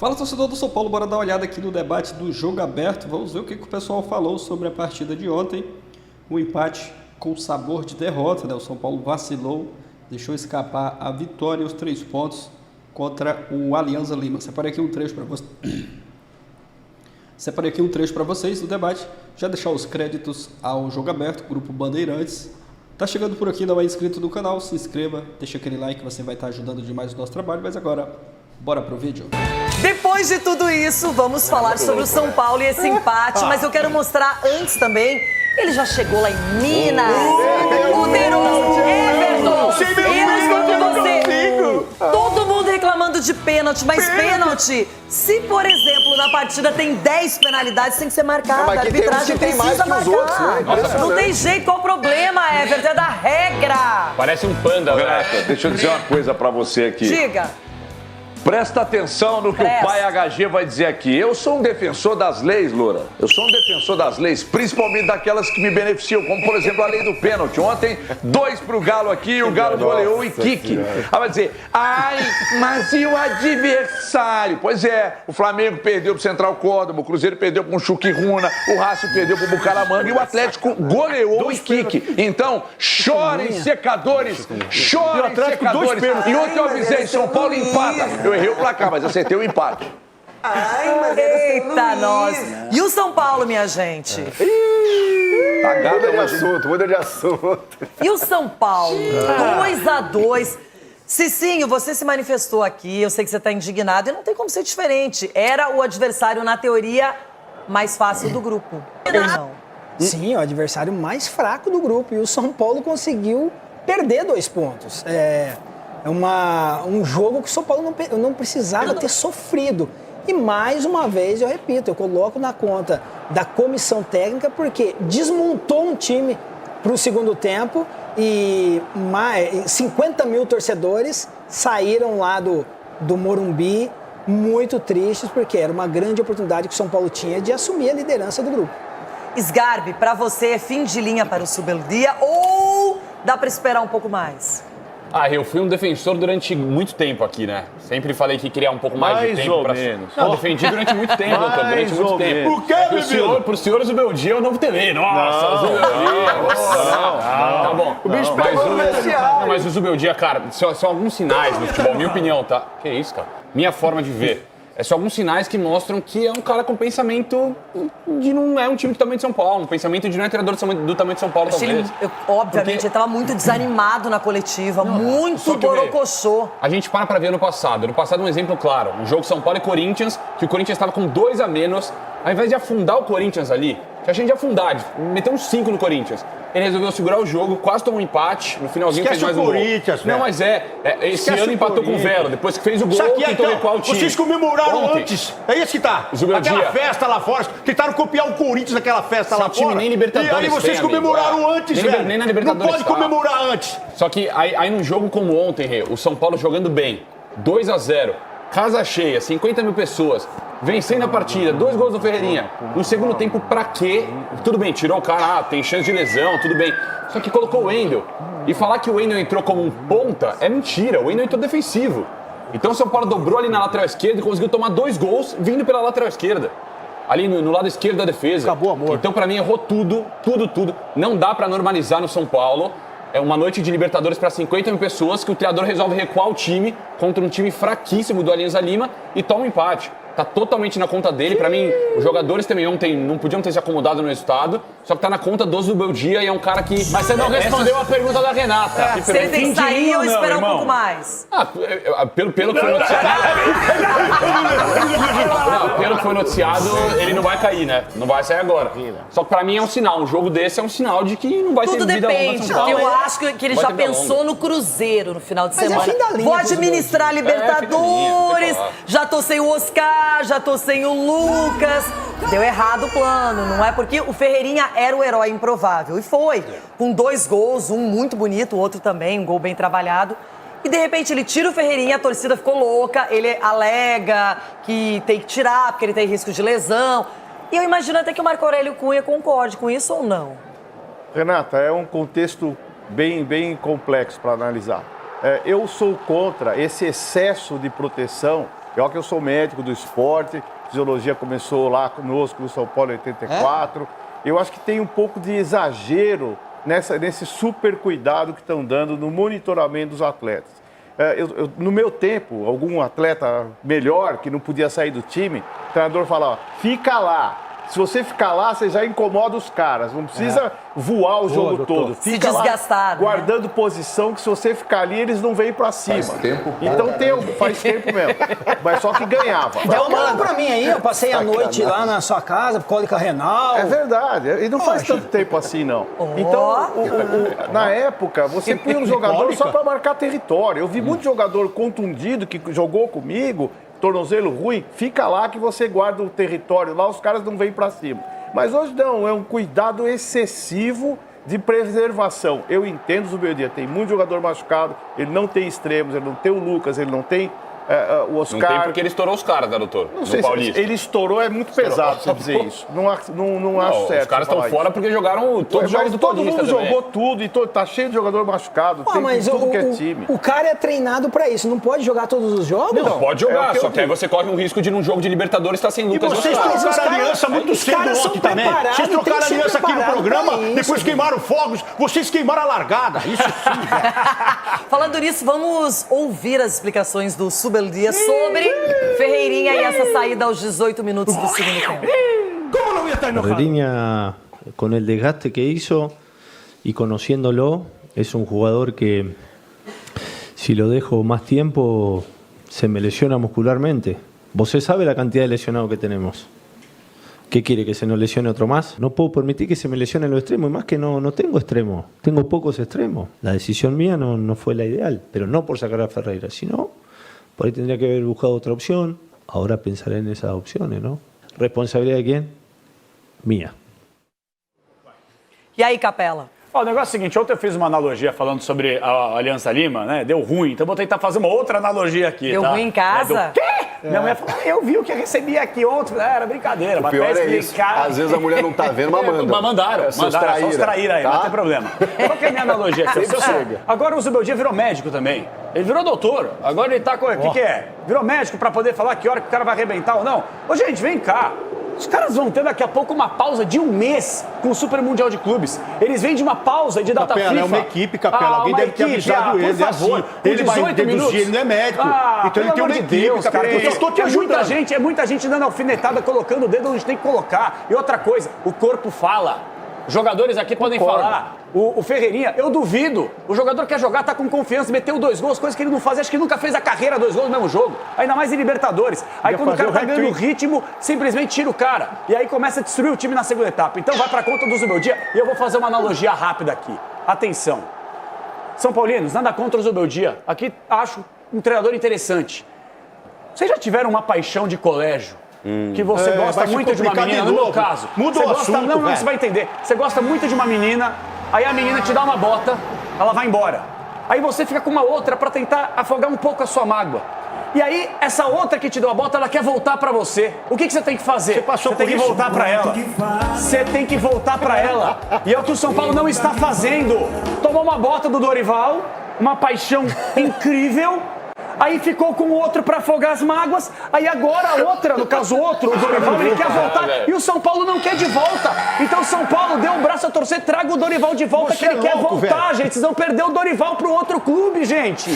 Fala, torcedor do São Paulo, bora dar uma olhada aqui no debate do jogo aberto. Vamos ver o que o pessoal falou sobre a partida de ontem. Um empate com sabor de derrota, né? O São Paulo vacilou, deixou escapar a vitória e os 3 pontos contra o Alianza Lima. Separei aqui um trecho para vocês. Separei aqui um trecho para vocês do debate. Já deixar os créditos ao jogo aberto, Grupo Bandeirantes. Tá chegando por aqui, não é inscrito no canal, se inscreva, deixa aquele like, você vai estar ajudando demais o nosso trabalho. Mas agora, bora pro vídeo. Depois de tudo isso, vamos falar sobre o São Paulo e esse empate, mas eu quero mostrar antes também, ele já chegou lá em Minas, poderoso Everton, eu escuto você, todo mundo reclamando de pênalti, mas pênalti, se por exemplo na partida tem 10 penalidades, tem que ser marcada, a arbitragem precisa marcar, não tem jeito, qual o problema, Everton, é da regra. Parece um panda, Renata, deixa eu dizer uma coisa pra você aqui. Diga. Presta atenção no que o pai HG vai dizer aqui. Eu sou um defensor das leis, Loura. Eu sou um defensor das leis, principalmente daquelas que me beneficiam, como, por exemplo, a lei do pênalti. Ontem, 2 pro Galo aqui, o Galo goleou e Kiki. Aí vai dizer, ai, mas e o adversário? Pois é, o Flamengo perdeu pro Central Córdoba, o Cruzeiro perdeu com o Chuquiruna, o Racing perdeu pro Bucaramanga e o Atlético goleou e Kiki. Então, chorem secadores, chorem secadores. E ontem eu avisei, São Paulo empata. Eu errei o placar, mas acertei o empate. Ai, mas eita, nós. E o São Paulo, minha gente? Tá gata, Muda de assunto. E o São Paulo? 2-2. Cicinho, você se manifestou aqui, eu sei que você está indignado e não tem como ser diferente. Era o adversário, na teoria, mais fácil do grupo. Não. Sim, o adversário mais fraco do grupo. E o São Paulo conseguiu perder 2 pontos. É um jogo que o São Paulo não precisava ter sofrido. E mais uma vez, eu repito, eu coloco na conta da comissão técnica porque desmontou um time para o segundo tempo e 50 mil torcedores saíram lá do Morumbi muito tristes porque era uma grande oportunidade que o São Paulo tinha de assumir a liderança do grupo. Sgarbi, para você é fim de linha para o Zubeldia ou dá para esperar um pouco mais? Eu fui um defensor durante muito tempo aqui, né? Sempre falei que queria um pouco mais de tempo pra... menos. Não, defendi durante muito tempo, doutor, durante muito tempo. Por que, Bibiano? Pro senhor Zubeldia eu não TV. Nossa, Zubeldia. Tá bom. O bicho mas o Zubeldia, cara, são alguns sinais no futebol, minha opinião, tá? Que isso, cara? Minha forma de ver. São alguns sinais que mostram que é um cara com pensamento de não é um time do tamanho de São Paulo, um pensamento de não é treinador do tamanho de São Paulo, talvez. Obviamente, ele estava muito desanimado na coletiva, muito borocochô. A gente para ver no passado. No passado, um exemplo claro. Um jogo São Paulo e Corinthians, que o Corinthians estava com 2 a menos. Ao invés de afundar o Corinthians ali, que a gente de afundar, de meter uns 5 no Corinthians, ele resolveu segurar o jogo, quase tomou um empate, no finalzinho Esquece fez mais o um Corinthians, gol. Não, mas esse ano empatou com o Velo, depois que fez o gol, tentou recuar o time. Vocês comemoraram Ontem, antes, é isso que tá. Zubeldia. Aquela festa lá fora, tentaram copiar o Corinthians naquela festa lá time fora. nem Libertadores E aí vocês tem, comemoraram amigo. antes, Nem velho. nem na Libertadores não pode tá. comemorar antes. Só que aí num jogo como ontem, Rê, o São Paulo jogando bem, 2-0, casa cheia, 50 mil pessoas, vencendo a partida, 2 gols do Ferreirinha. No segundo tempo, pra quê? Tudo bem, tirou o cara, tem chance de lesão, tudo bem. Só que colocou o Wendel. E falar que o Wendel entrou como um ponta é mentira, o Wendel entrou defensivo. Então o São Paulo dobrou ali na lateral esquerda e conseguiu tomar 2 gols vindo pela lateral esquerda. Ali no lado esquerdo da defesa. Acabou, amor. Então pra mim errou tudo. Não dá pra normalizar no São Paulo. É uma noite de Libertadores para 50 mil pessoas que o treinador resolve recuar o time contra um time fraquíssimo do Alianza Lima e toma um empate. Tá totalmente na conta dele. Pra mim, os jogadores também ontem não podiam ter se acomodado no resultado, só que tá na conta do Zubeldia e é um cara que... Mas você não respondeu a pergunta da Renata. Se ele tem que sair ou esperar um pouco mais? Pelo que foi noticiado... pelo que foi noticiado, ele não vai cair, né? Não vai sair agora. Só que pra mim é um sinal. Um jogo desse é um sinal de que não vai Tudo ter vida longa depende, São Paulo. porque eu acho que ele Vai já ter vida pensou longa. no Cruzeiro no final de Mas é semana. fim da linha Vou pro administrar a fica linha, Libertadores, fica lá. já tô sem o Oscar, já tô sem o Lucas. Deu errado o plano, não é? Porque o Ferreirinha era o herói improvável. E foi, com 2 gols, um muito bonito, o outro também, um gol bem trabalhado. E de repente ele tira o Ferreirinha, a torcida ficou louca, ele alega que tem que tirar, porque ele tem risco de lesão. E eu imagino até que o Marco Aurélio Cunha concorde com isso ou não. Renata, é um contexto bem complexo para analisar. Eu sou contra esse excesso de proteção Eu que eu sou médico do esporte, fisiologia começou lá conosco no São Paulo em 84. Eu acho que tem um pouco de exagero nesse super cuidado que estão dando no monitoramento dos atletas. No meu tempo, algum atleta melhor que não podia sair do time, o treinador falava, fica lá. Se você ficar lá, você já incomoda os caras. Não precisa voar o jogo todo. Fica se desgastar, lá, guardando posição, que se você ficar ali, eles não vêm pra cima. Faz tempo. Então faz tempo mesmo. Mas só que ganhava. Deu uma mala pra mim aí, eu passei a noite lá na sua casa, cólica renal. É verdade. E não faz tanto tempo assim, não. Então, na época, você punha um jogador só pra marcar território. Eu vi muito jogador contundido que jogou comigo, tornozelo ruim, fica lá que você guarda o território lá, os caras não vêm pra cima. Mas hoje não, é um cuidado excessivo de preservação. Eu entendo o Zubeldia, tem muito jogador machucado, ele não tem extremos, ele não tem o Lucas, ele não tem o Oscar. Não tem porque ele estourou os caras, né, doutor? Não sei se ele estourou, é muito pesado você dizer isso. Não acho certo. Os caras estão fora porque jogaram todos os jogos do todo Paulista mundo também. jogou tudo e tá cheio de jogador machucado. Tem mas tudo que é time. o cara é treinado pra isso, não pode jogar todos os jogos? Não, pode jogar, que só que aí você corre um risco de num jogo de Libertadores estar sem Lucas. Vocês trocaram aliança muito cedo ontem também. Vocês trocaram aliança aqui no programa, depois queimaram fogos, vocês queimaram a largada. Isso sim, velho. Falando nisso, vamos ouvir as explicações do Zubeldia sobre Ferreirinha e essa saída aos 18 minutos do segundo tempo. Como não ia estar enojado? Ferreirinha, con el desgaste que hizo y conociéndolo, es un jugador que si lo dejo más tiempo se me lesiona muscularmente. Vos sabe la cantidad de lesionados que tenemos. ¿Qué quiere? ¿Que se nos lesione otro más? No puedo permitir que se me lesionen los extremos, y más que no tengo extremos, tengo pocos extremos. La decisión mía no fue la ideal, pero no por sacar a Ferreira, sino por ahí tendría que haber buscado otra opción. Ahora pensaré en esas opciones, ¿no? ¿Responsabilidad de quién? Mía. E aí, Capela? Ó, o negócio é o seguinte, ontem eu fiz uma analogia falando sobre a Aliança Lima, né? Deu ruim, então vou tentar fazer uma outra analogia aqui, Deu tá? ruim em casa? Deu... Quê? Minha mulher falou, eu vi o que eu recebi aqui ontem. Era brincadeira, mas pior até é isso. explicar... Às vezes a mulher não tá vendo, mas manda. Mas mandaram, só os traíra aí, tá? não tem problema. Qual que é a minha analogia aqui? Agora o Zubeldia virou médico também. Ele virou doutor. Agora ele tá com... O que é? Virou médico pra poder falar que hora que o cara vai arrebentar ou não. Ô, gente, vem cá. Os caras vão ter daqui a pouco uma pausa de 1 mês com o Super Mundial de Clubes. Eles vêm de uma pausa de data Capela, FIFA. é uma equipe, Capela. Alguém deve ter avisado ele. Por favor. É assim. Ele vai deduzir, ele não é médico. Então ele tem uma equipe, cara. Eu estou te ajudando. É muita gente dando alfinetada, colocando o dedo onde tem que colocar. E outra coisa, o corpo fala. Jogadores aqui podem falar. O Ferreirinha, eu duvido. O jogador quer jogar, tá com confiança, meteu 2 gols, coisa que ele não faz. Acho que nunca fez a carreira 2 gols no mesmo jogo. Ainda mais em Libertadores. Aí quando o cara tá ganhando ritmo, simplesmente tira o cara. E aí começa a destruir o time na segunda etapa. Então vai pra conta do Zubeldia. E eu vou fazer uma analogia rápida aqui. Atenção. São Paulinos, nada contra o Zubeldia. Aqui acho um treinador interessante. Vocês já tiveram uma paixão de colégio? Que você gosta muito de uma menina, no meu caso. Muda o assunto, não, você vai entender. Você gosta muito de uma menina, aí a menina te dá uma bota, ela vai embora. Aí você fica com uma outra pra tentar afogar um pouco a sua mágoa. E aí, essa outra que te deu a bota, ela quer voltar pra você. O que você tem que fazer? Você tem que voltar pra ela. Você tem que voltar pra ela. E é o que o São Paulo não está fazendo. Tomou uma bota do Dorival, uma paixão incrível. Aí ficou com o outro pra afogar as mágoas. Aí agora a outra, no caso o outro, o Dorival, ele quer voltar. E o São Paulo não quer de volta. Então o São Paulo deu o braço a torcer, traga o Dorival de volta, que ele quer voltar, gente. Vocês vão perder o Dorival pro outro clube, gente.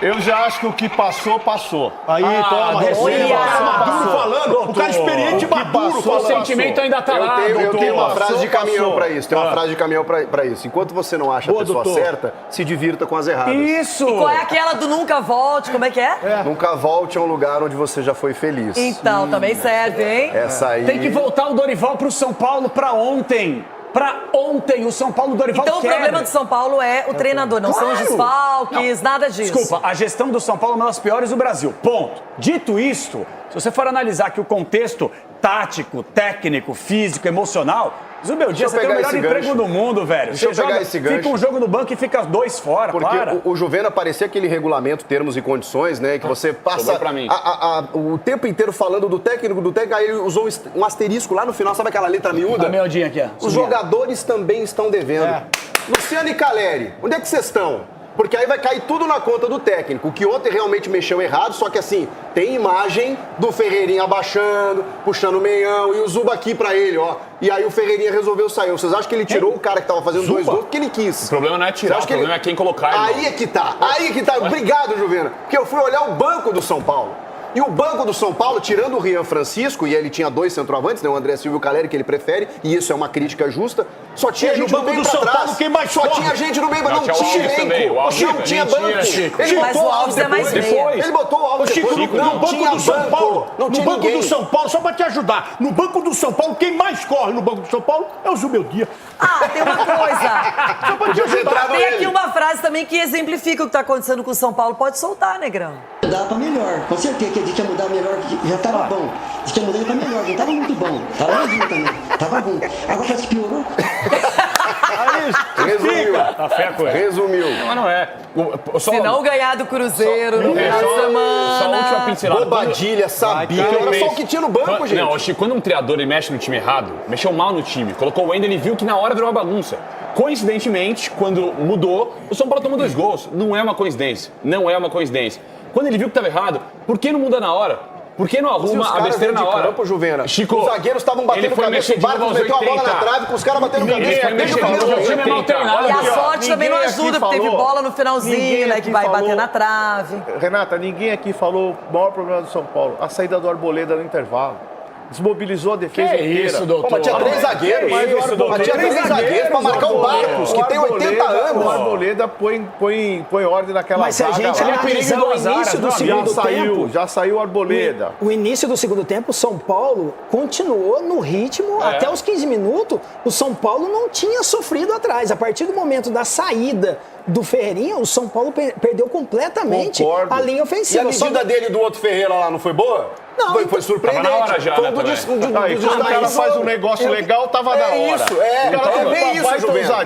Eu já acho que o que passou, passou. Aí, toma, receba. O cara maduro falando, o cara experiente maduro falando. O sentimento ainda tá lá, Eu tenho uma frase de caminhão pra isso. Tem uma Ah. frase de caminhão pra isso. Enquanto você não acha a pessoa certa, se divirta com as erradas. Isso! E qual é aquela do nunca volte? Como é que é? Nunca volte a um lugar onde você já foi feliz. Então, também serve, hein? Essa aí... Tem que voltar o Dorival pro São Paulo pra ontem. Pra ontem, o São Paulo, o Dorival Então quebra. o problema do São Paulo é o treinador, não são os desfalques, nada disso. Desculpa, a gestão do São Paulo é uma das piores do Brasil. Ponto. Dito isto, se você for analisar que o contexto tático, técnico, físico, emocional, Zubeldia, você tem o melhor emprego do mundo, velho. Deixa eu pegar esse gancho. Fica um jogo no banco e fica 2 fora, Porque para. o Juvena parecia aquele regulamento, termos e condições, né? Que você passa pra mim. o tempo inteiro falando do técnico, aí ele usou um asterisco lá no final, sabe aquela letra miúda? A miudinha aqui, ó. Os jogadores também estão devendo. Luciano e Caleri, onde é que vocês estão? Porque aí vai cair tudo na conta do técnico, que ontem realmente mexeu errado, só que assim, tem imagem do Ferreirinha abaixando, puxando o meião e o Zuba aqui pra ele, ó. E aí o Ferreirinha resolveu sair. Vocês acham que ele tirou o cara que tava fazendo 2 gols porque ele quis? O problema não é tirar, o problema é quem colocar. Aí é que tá. Obrigado, Juvena. Porque eu fui olhar o banco do São Paulo. E o banco do São Paulo, tirando o Rian Francisco, e ele tinha 2 centroavantes, né, o André Silva e o Caleri, que ele prefere, e isso é uma crítica justa, só tinha gente no meio pra trás. Só tinha gente no meio, mas não tinha elenco. Não tinha banco. Ele Mas o Alves é mais meia. Ele botou o Alves depois. No banco do São Paulo, não tinha no banco ninguém. do São Paulo, só pra te ajudar, no banco do São Paulo, quem mais corre no banco do São Paulo é o Zubeldia. Ah, tem uma coisa. Só pra te ajudar. Tem aqui uma frase também que exemplifica o que tá acontecendo com o São Paulo. Pode soltar, Negrão. Dá pra melhor, com certeza que a gente ia mudar melhor, que já tava bom. A gente ia mudar pra melhor, já tava muito bom. Tava bonzinho também, tava bom. Agora parece que piorou. Resumiu. Resumiu. Mas não é. Se não ganhar do Cruzeiro no final de semana. Só a última pincelada. Bobadilha, sabia. Era só o que tinha no banco, gente. Não, Chico, quando um treinador ele mexe no time errado, mexeu mal no time, colocou o Wendel, ele viu que na hora virou uma bagunça. Coincidentemente, quando mudou, o São Paulo tomou 2 gols. Não é uma coincidência. Não é uma coincidência. Quando ele viu que estava errado, por que não muda na hora? Por que não arruma a besteira na hora? Campo, Juvena. Chico, os zagueiros estavam batendo cabeça, o Barcos meteu a bola na trave com os caras batendo cabeça. E a sorte também não ajuda, porque teve bola no finalzinho, né, que vai bater na trave. Renata, ninguém aqui falou o maior problema do São Paulo, a saída do Arboleda no intervalo. Desmobilizou a defesa inteira. Isso, doutor. Mas tinha 3 zagueiros. Mas tinha 3 zagueiros pra marcar o Barcos, que tem 80 anos. O Arboleda põe ordem naquela Mas se a gente zaga lá. analisar o início do segundo tempo... Já saiu o Arboleda. O início do segundo tempo, o São Paulo continuou no ritmo até os 15 minutos. O São Paulo não tinha sofrido atrás. A partir do momento da saída do Ferreirinha, o São Paulo perdeu completamente a linha ofensiva. E a medida dele e do outro Ferreira lá não foi boa? Não, foi surpreendente. Tava na hora já, né, Aí, quando o cara faz um negócio legal, tava na hora. Isso, é. O cara bem isso, Juvena.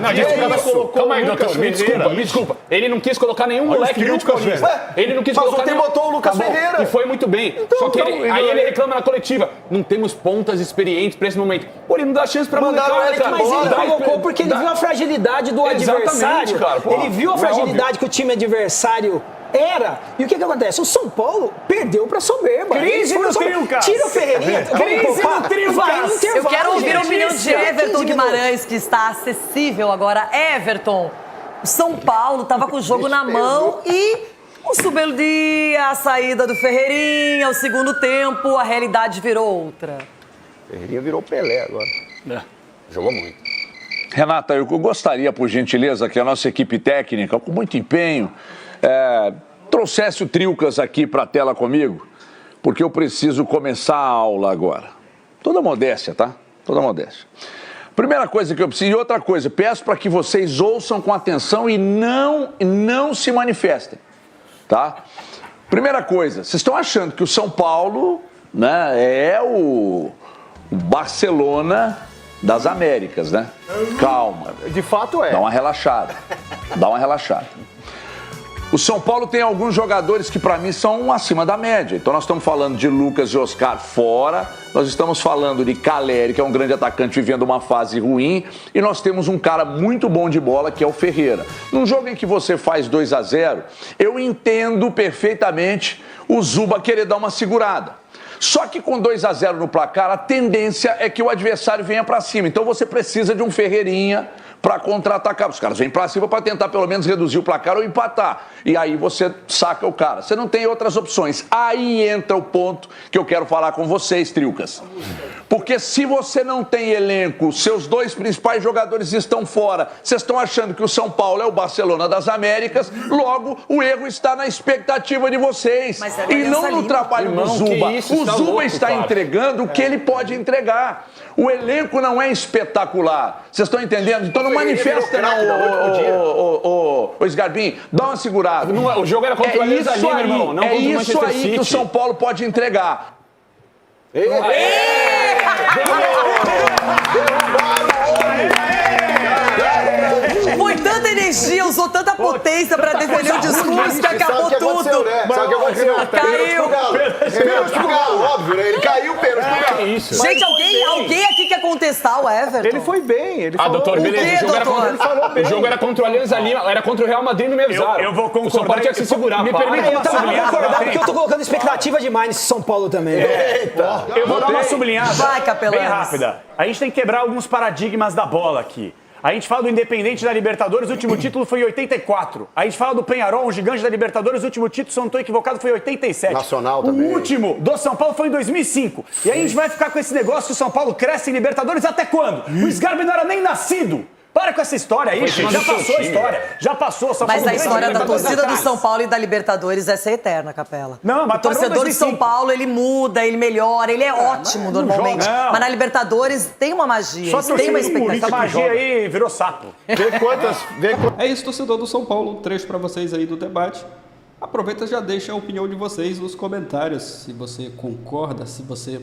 Calma aí, doutor. Me desculpa. Ele não quis colocar nenhum moleque junto com a gente. Ele não quis Mas colocar ontem nenhum. botou o Lucas Ferreira. E foi muito bem. Só que aí ele reclama na coletiva. Não temos pontas experientes pra esse momento. Pô, ele não dá chance pra mandar, cara. Mas ele colocou porque ele viu a fragilidade do adversário. Cara, ele viu a fragilidade que o time adversário era. E o que acontece? O São Paulo perdeu pra soberba. Crise no trio, cara. Tira o Ferreirinha. Crise no trio, vai cara. no intervalo. Eu quero ouvir a opinião de Gente, Everton Guimarães, que está acessível agora. Everton, o São Paulo estava com o jogo na mão e o Zubeldia, a saída do Ferreirinha, o segundo tempo, a realidade virou outra. Ferreirinha virou Pelé agora. Jogou muito. Renata, eu gostaria, por gentileza, que a nossa equipe técnica, com muito empenho, trouxesse o Trilcas aqui para a tela comigo, porque eu preciso começar a aula agora. Toda modéstia, tá? Toda modéstia. Primeira coisa que eu preciso, e outra coisa, peço para que vocês ouçam com atenção e não se manifestem, tá? Primeira coisa, vocês estão achando que o São Paulo, né, é o Barcelona das Américas, né? Calma. De fato é. Dá uma relaxada. Dá uma relaxada. O São Paulo tem alguns jogadores que para mim são acima da média. Então nós estamos falando de Lucas e Oscar fora, nós estamos falando de Caleri, que é um grande atacante vivendo uma fase ruim, e nós temos um cara muito bom de bola, que é o Ferreira. Num jogo em que você faz 2-0, eu entendo perfeitamente o Zuba querer dar uma segurada. Só que com 2-0 no placar, a tendência é que o adversário venha para cima. Então você precisa de um Ferreirinha para contra-atacar. Os caras vêm para cima para tentar pelo menos reduzir o placar ou empatar. E aí você saca o cara. Você não tem outras opções. Aí entra o ponto que eu quero falar com vocês, Trilcas. Porque se você não tem elenco, seus 2 principais jogadores estão fora, vocês estão achando que o São Paulo é o Barcelona das Américas, logo o erro está na expectativa de vocês. E não no trabalho do Zuba. O Zuba está entregando o que ele pode entregar. O elenco não é espetacular. Vocês estão entendendo? Então não manifesta não, ô Sgarbim. Dá uma segurada. O jogo era contra o Alianza Lima, irmão. Não é contra o isso Manchester aí City. que o São Paulo pode entregar. Foi tanta energia, usou tanta potência pra defender o discurso que acabou tudo. Sabe o que aconteceu? Caiu. Pênalti pro Galo, óbvio, né? Ele caiu, pênalti pro Galo. Isso. Gente, alguém aqui quer contestar o Everton? Ele foi bem, ele falou. Doutor, beleza. quê, O jogo, doutor? ele falou bem. O jogo era contra o Alianza Lima, era contra o Real Madrid no mesmo Eu vou concordar. O São Paulo tinha que se segurar. Me para. permita Eu uma tava sublinhada. concordando porque eu tô colocando expectativa demais nesse São Paulo também. Eu vou dar uma sublinhada Vai, Capelanes. bem rápida. A gente tem que quebrar alguns paradigmas da bola aqui. A gente fala do Independente da Libertadores, o último título foi em 84. A gente fala do Peñarol, um gigante da Libertadores, o último título, se eu não estou equivocado, foi em 87. Nacional também. O último do São Paulo foi em 2005. E aí a gente vai ficar com esse negócio que o São Paulo cresce em Libertadores até quando? O Sgarbi não era nem nascido. Para com essa história aí, gente. Já passou a história. Já passou. São Mas Paulo a história da Libertadores torcida do atrás. São Paulo e da Libertadores essa é eterna, Capela. Não, mas o torcedor parou em de São 2005. Paulo, ele muda, ele melhora, ele é ótimo normalmente. joga. Não. Mas na Libertadores tem uma magia, Só tem uma essa expectativa. magia aí virou sapo. É isso, torcedor do São Paulo. Um trecho para vocês aí do debate. Aproveita e já deixa a opinião de vocês nos comentários. Se você concorda, se você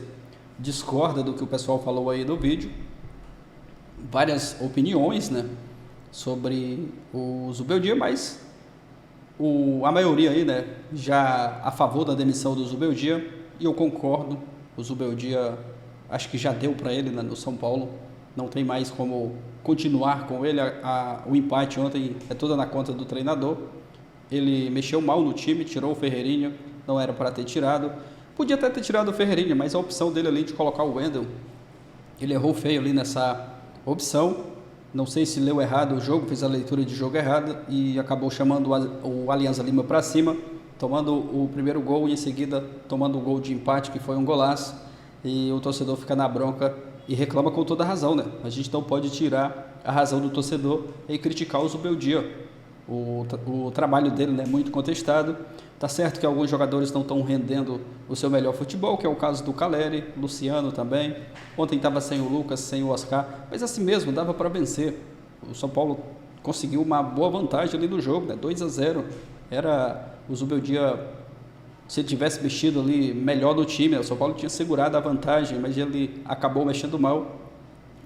discorda do que o pessoal falou aí no vídeo. Várias opiniões, né? Sobre o Zubeldia, mas a maioria aí, né, já a favor da demissão do Zubeldia, e eu concordo. O Zubeldia, acho que já deu para ele, né, no São Paulo, não tem mais como continuar com ele. O empate ontem é toda na conta do treinador. Ele mexeu mal no time, tirou o Ferreirinha, não era para ter tirado. Podia até ter tirado o Ferreirinha, mas a opção dele ali de colocar o Wendel, ele errou feio ali nessa opção. Não sei se leu errado o jogo, fez a leitura de jogo errada e acabou chamando o Alianza Lima para cima, tomando o primeiro gol e em seguida tomando o gol de empate, que foi um golaço. E o torcedor fica na bronca e reclama com toda a razão, né? A gente não pode tirar a razão do torcedor e criticar o Zubeldia. O trabalho dele, né, é muito contestado. Tá certo que alguns jogadores não estão rendendo o seu melhor futebol, que é o caso do Caleri, Luciano também. Ontem estava sem o Lucas, sem o Oscar, mas assim mesmo, dava para vencer. O São Paulo conseguiu uma boa vantagem ali no jogo, né? 2-0. Era o Zubeldia, se ele tivesse mexido ali melhor no time, o São Paulo tinha segurado a vantagem, mas ele acabou mexendo mal.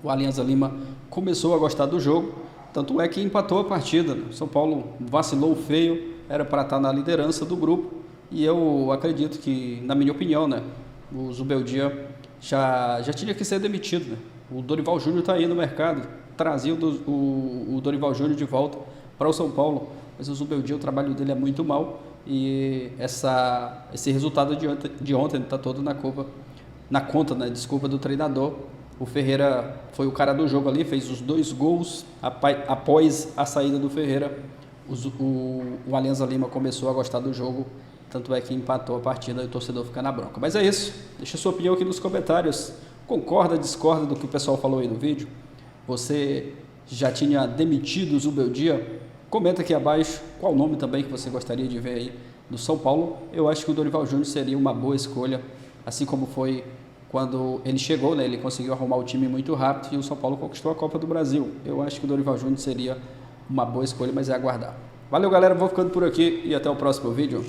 O Alianza Lima começou a gostar do jogo, tanto é que empatou a partida. O São Paulo vacilou feio, era para estar na liderança do grupo, e eu acredito que, na minha opinião, né, o Zubeldia já tinha que ser demitido, né? O Dorival Júnior está aí no mercado, trazia o Dorival Júnior de volta para o São Paulo, mas o Zubeldia, o trabalho dele é muito mal, e esse resultado de ontem está todo na conta, né, desculpa, do treinador. O Ferreira foi o cara do jogo ali, fez os 2 gols após a saída do Ferreira. O Alianza Lima começou a gostar do jogo, tanto é que empatou a partida e o torcedor fica na bronca. Mas é isso, deixa sua opinião aqui nos comentários. Concorda, discorda do que o pessoal falou aí no vídeo? Você já tinha demitido o Zubeldia? Comenta aqui abaixo qual nome também que você gostaria de ver aí no São Paulo. Eu acho que o Dorival Júnior seria uma boa escolha, assim como foi quando ele chegou, né? Ele conseguiu arrumar o time muito rápido e o São Paulo conquistou a Copa do Brasil. Eu acho que o Dorival Júnior seria uma boa escolha, mas é aguardar. Valeu, galera, vou ficando por aqui e até o próximo vídeo.